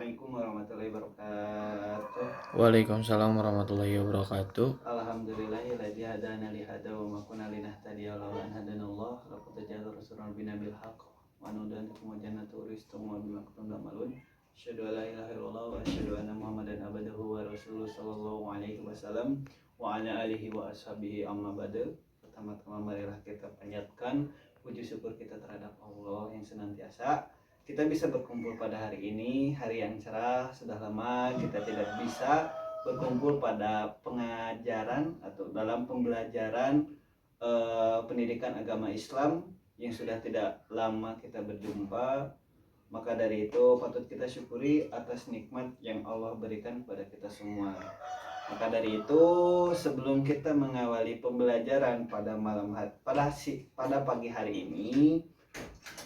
Assalamualaikum warahmatullahi wabarakatuh. Waalaikumsalam warahmatullahi wabarakatuh. Alhamdulillahilladzi hadana li hada wa ma kunna linahtadiya laula an hadanallah laqad ja'ala rasulun bina bil haqq wa nudantum wa jannatu uristum wa bima kuntum ta'malun. Asyhadu an la ilaha illallah wa asyhadu anna Muhammadan abduhu wa rasuluhu sallallahu alaihi wasallam wa ala alihi wa ashabihi amma ba'du. Pertama-tama marilah kita panjatkan puji syukur kita terhadap Allah yang senantiasa kita bisa berkumpul pada hari ini, hari yang cerah. Sudah lama kita tidak bisa berkumpul pada pengajaran atau dalam pembelajaran pendidikan agama Islam yang sudah tidak lama kita berjumpa. Maka dari itu patut kita syukuri atas nikmat yang Allah berikan kepada kita semua. Maka dari itu sebelum kita mengawali pembelajaran pada pagi hari ini,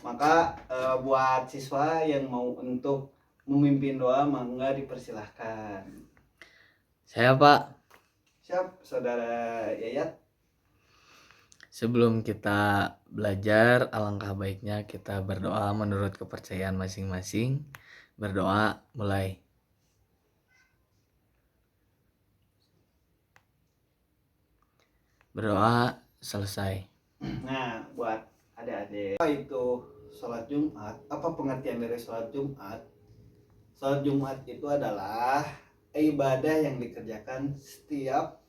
maka buat siswa yang mau untuk memimpin doa, mangga dipersilahkan. Saya Pak. Siap, Saudara Yayat. Sebelum kita belajar, alangkah baiknya kita berdoa menurut kepercayaan masing-masing. Berdoa mulai. Berdoa selesai. Nah, buat adik-adik, apa itu sholat Jumat? Apa pengertian dari sholat Jumat? Sholat Jumat itu adalah ibadah yang dikerjakan setiap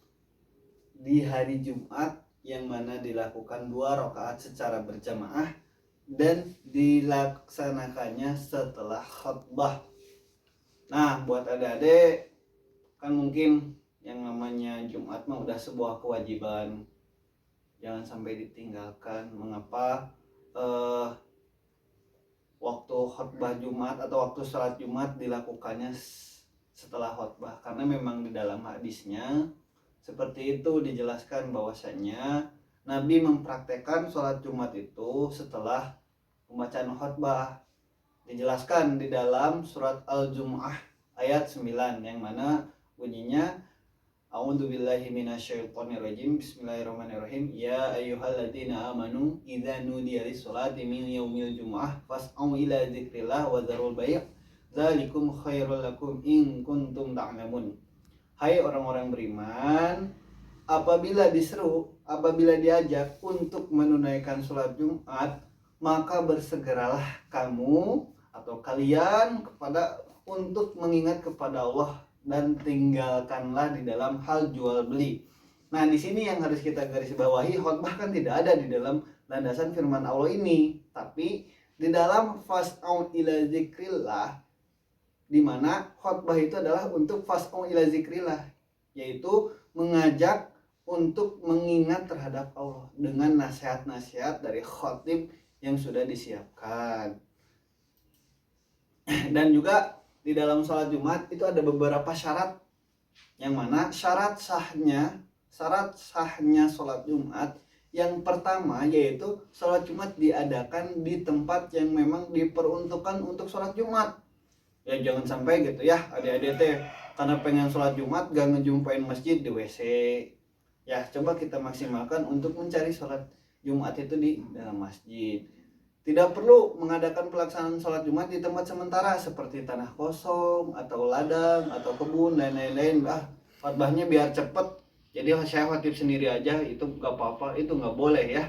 di hari Jumat, yang mana dilakukan 2 rakaat secara berjamaah dan dilaksanakannya setelah khutbah. Nah, buat adik-adik, kan mungkin yang namanya Jumat mah udah sebuah kewajiban, jangan sampai ditinggalkan. Mengapa waktu khutbah Jumat atau waktu sholat Jumat dilakukannya setelah khutbah? Karena memang di dalam hadisnya seperti itu dijelaskan bahwasanya Nabi mempraktekkan sholat Jumat itu setelah pembacaan khutbah. Dijelaskan di dalam surat Al-Jumu'ah ayat 9 yang mana bunyinya A'udzubillahi minasyaitonirrajim. Bismillahirrahmanirrahim. Ya ayyuhalladzina amanu idza nudiya lis-sholati min yaumil jumu'ah fas'au ila dzikrillah wa dzarul bai'. Dzalikum khairul lakum in kuntum ta'lamun. Hai orang-orang beriman, apabila diajak untuk menunaikan sholat Jumat, maka bersegeralah kamu atau kalian untuk mengingat kepada Allah dan tinggalkanlah di dalam hal jual beli. Nah, di sini yang harus kita garis bawahi, khutbah kan tidak ada di dalam landasan firman Allah ini, tapi di dalam fas'au ila zikrillah, di mana khutbah itu adalah untuk fas'au ila zikrillah, yaitu mengajak untuk mengingat terhadap Allah dengan nasihat-nasihat dari khatib yang sudah disiapkan. Dan juga di dalam sholat Jumat itu ada beberapa syarat, yang mana syarat sahnya sholat Jumat yang pertama yaitu sholat Jumat diadakan di tempat yang memang diperuntukkan untuk sholat Jumat. Ya jangan sampai gitu ya adik-adik teh karena pengen sholat Jumat gak ngejumpain masjid di WC. Ya coba kita maksimalkan untuk mencari sholat Jumat itu di dalam masjid. Tidak perlu mengadakan pelaksanaan sholat Jumat di tempat sementara seperti tanah kosong atau ladang atau kebun dan lain-lain. Khotbahnya biar cepet, jadi saya khatib sendiri aja, itu gak apa-apa, itu gak boleh ya.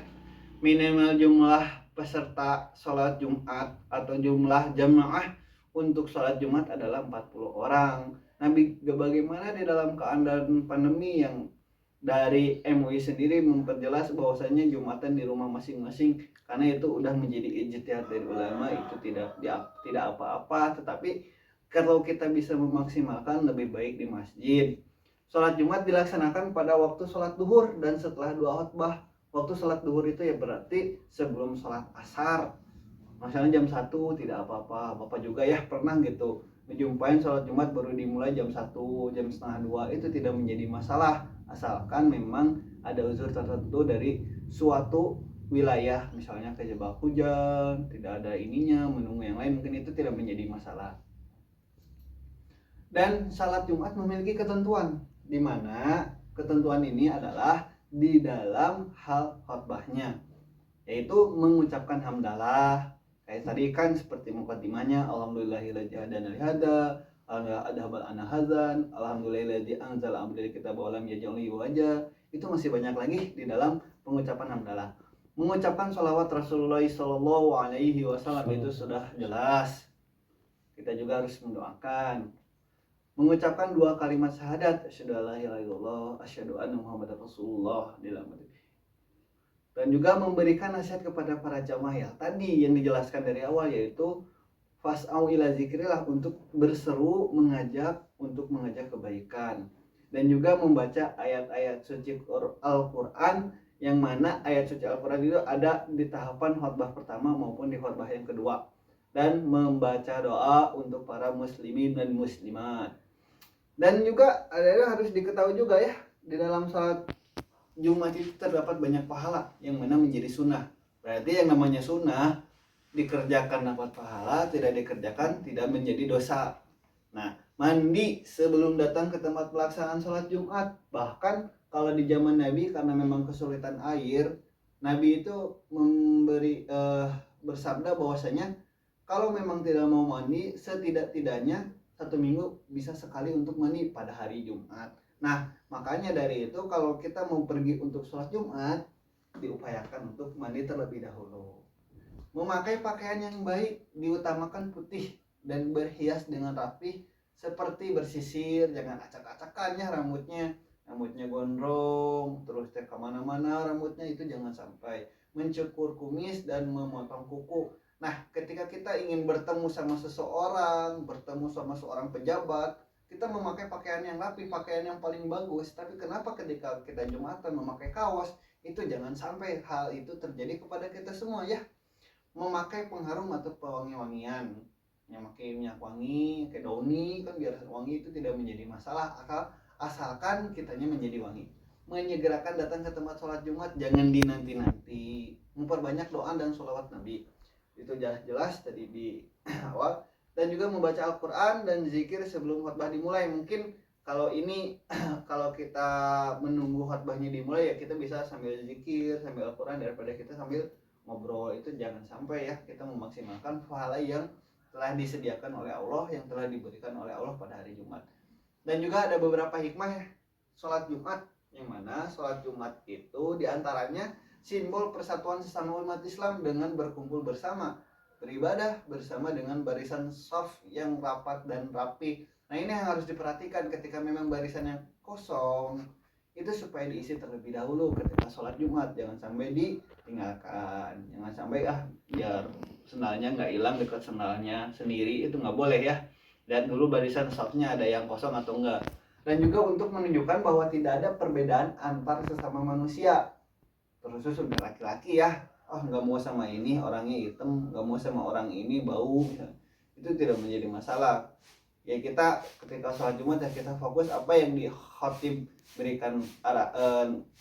Minimal jumlah peserta sholat Jumat atau jumlah jamaah untuk sholat Jumat adalah 40 orang. Nabi bagaimana di dalam keadaan pandemi yang dari MUI sendiri memperjelas bahwasanya Jumatan di rumah masing-masing, karena itu udah menjadi ijtihad dari ulama, itu tidak apa-apa. Tetapi kalau kita bisa memaksimalkan, lebih baik di masjid. Sholat Jumat dilaksanakan pada waktu sholat duhur dan setelah 2 khutbah. Waktu sholat duhur itu ya berarti sebelum sholat asar. Misalnya jam 1 tidak apa-apa. Bapak juga ya pernah gitu menjumpain sholat Jumat baru dimulai jam 1, jam setengah 2, itu tidak menjadi masalah asalkan memang ada uzur tertentu dari suatu wilayah, misalnya kejebak hujan, tidak ada ininya, menunggu yang lain, mungkin itu tidak menjadi masalah. Dan salat Jumat memiliki ketentuan, di mana ketentuan ini adalah di dalam hal khutbahnya, yaitu mengucapkan hamdalah Kayak tadi kan seperti mukadimahnya, alhamdulillahilladzi hadana li hada, adhabal ana hadzan, alhamdulillahilladzi anzala abdal kitab wa lam yaj'al lahu waja. Itu masih banyak lagi di dalam pengucapan hamdalah. Mengucapkan sholawat Rasulullah Shallallahu Alaihi Wasallam itu sudah jelas. Kita juga harus mendoakan. Mengucapkan 2 kalimat syahadat, asyhadu alla ilaha illallah, asyhadu anna muhammadar rasulullah di dalam hati. Dan juga memberikan nasihat kepada para jamaah ya tadi yang dijelaskan dari awal, yaitu fas'au ila zikrillah, untuk berseru untuk mengajak kebaikan, dan juga membaca ayat-ayat suci Al-Qur'an, yang mana ayat suci Al-Qur'an itu ada di tahapan khutbah pertama maupun di khutbah yang kedua, dan membaca doa untuk para muslimin dan muslimat. Dan juga harus diketahui juga ya, di dalam salat Jumat itu terdapat banyak pahala yang mana menjadi sunnah. Berarti yang namanya sunnah dikerjakan dapat pahala, tidak dikerjakan tidak menjadi dosa. Nah, mandi sebelum datang ke tempat pelaksanaan sholat Jumat. Bahkan kalau di zaman Nabi, karena memang kesulitan air, Nabi itu bersabda bahwasanya kalau memang tidak mau mandi, setidak-tidaknya 1 minggu bisa sekali untuk mandi pada hari Jumat. Nah, makanya dari itu kalau kita mau pergi untuk sholat Jumat, diupayakan untuk mandi terlebih dahulu. Memakai pakaian yang baik, diutamakan putih dan berhias dengan rapih, seperti bersisir, jangan acak-acakannya rambutnya gondrong, terus kemana-mana rambutnya, itu jangan sampai. Mencukur kumis dan memotong kuku. Nah, ketika kita ingin bertemu sama seseorang, bertemu sama seorang pejabat, kita memakai pakaian yang rapi, pakaian yang paling bagus. Tapi kenapa ketika kita Jumatan memakai kaos, itu jangan sampai hal itu terjadi kepada kita semua ya. Memakai pengharum atau pewangi-wangian, memakai minyak wangi, kayak dauni, kan biar wangi itu tidak menjadi masalah, asalkan kitanya menjadi wangi. Menyegerakan datang ke tempat sholat Jumat, jangan dinanti-nanti. Memperbanyak doa dan sholawat Nabi. Itu jelas tadi di awal. Dan juga membaca Al-Quran dan zikir sebelum khutbah dimulai. Mungkin kalau ini kalau kita menunggu khutbahnya dimulai, ya kita bisa sambil zikir, sambil Al-Quran, daripada kita sambil ngobrol. Itu jangan sampai ya, kita memaksimalkan pahala yang telah disediakan oleh Allah, yang telah diberikan oleh Allah pada hari Jumat. Dan juga ada beberapa hikmah ya sholat Jumat, yang mana sholat Jumat itu diantaranya simbol persatuan sesama umat Islam dengan berkumpul bersama, beribadah bersama dengan barisan shaf yang rapat dan rapi. Nah, ini yang harus diperhatikan ketika memang barisan yang kosong itu supaya diisi terlebih dahulu ketika sholat Jumat. Jangan sampai ditinggalkan, jangan sampai biar sendalnya nggak hilang dekat sendalnya sendiri, itu nggak boleh ya. Lihat dulu barisan shafnya ada yang kosong atau enggak. Dan juga untuk menunjukkan bahwa tidak ada perbedaan antar sesama manusia, terkhusus untuk laki-laki ya. Nggak mau sama ini orangnya hitam, nggak mau sama orang ini bau, itu tidak menjadi masalah. Ya kita ketika sholat Jumat ya kita fokus apa yang di khotib berikan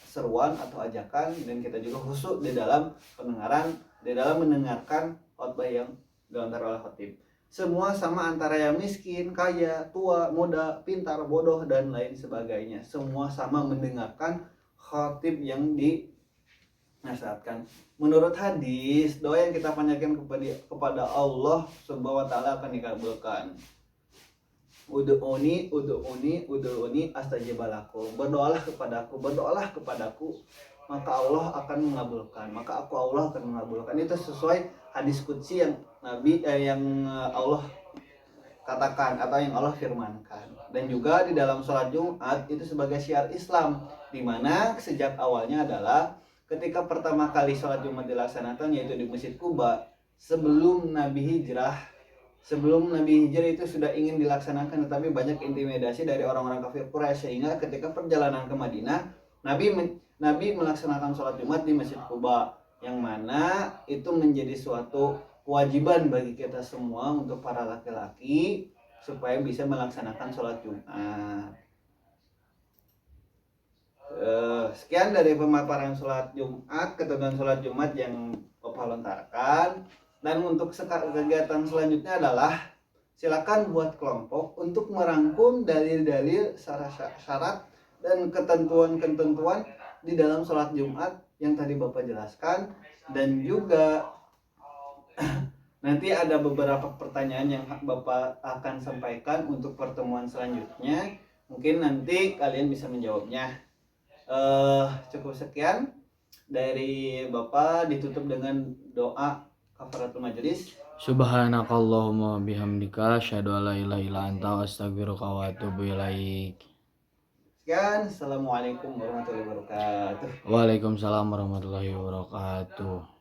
seruan atau ajakan, dan kita juga khusyuk di dalam pendengaran, di dalam mendengarkan khotbah yang dilontar oleh khotib. Semua sama antara yang miskin, kaya, tua, muda, pintar, bodoh, dan lain sebagainya. Semua sama mendengarkan khotib yang dinasihatkan. Menurut hadis, doa yang kita panjatkan kepada Allah Subhanahu wa taala akan dikabulkan. Ud'uni astajib lakum. Berdoalah kepadaku, maka Allah akan mengabulkan. Allah akan mengabulkan. Itu sesuai hadis qudsi yang Allah katakan atau yang Allah firmankan. Dan juga di dalam sholat Jumat itu sebagai syiar Islam, di mana sejak awalnya adalah ketika pertama kali sholat Jumat dilaksanakan, yaitu di Masjid Quba, sebelum Nabi hijrah itu sudah ingin dilaksanakan, tetapi banyak intimidasi dari orang-orang kafir Quraisy, sehingga ketika perjalanan ke Madinah, Nabi melaksanakan sholat Jumat di Masjid Quba, yang mana itu menjadi suatu kewajiban bagi kita semua untuk para laki-laki supaya bisa melaksanakan sholat Jumat. Sekian dari pemaparan sholat Jumat, ketentuan sholat Jumat yang Bapak lontarkan. Dan untuk kegiatan selanjutnya adalah silakan buat kelompok untuk merangkum dalil-dalil syarat dan ketentuan-ketentuan di dalam sholat Jumat yang tadi Bapak jelaskan, dan juga Nanti ada beberapa pertanyaan yang Bapak akan sampaikan untuk pertemuan selanjutnya. Mungkin nanti kalian bisa menjawabnya. Cukup sekian dari Bapak, ditutup dengan doa kafaratul majelis. Subhanakallahumma bihamdika asyhadu an la ilaha illa anta astaghfiruka wa atubu ilaik. Sekian, assalamualaikum warahmatullahi wabarakatuh. Waalaikumsalam warahmatullahi wabarakatuh.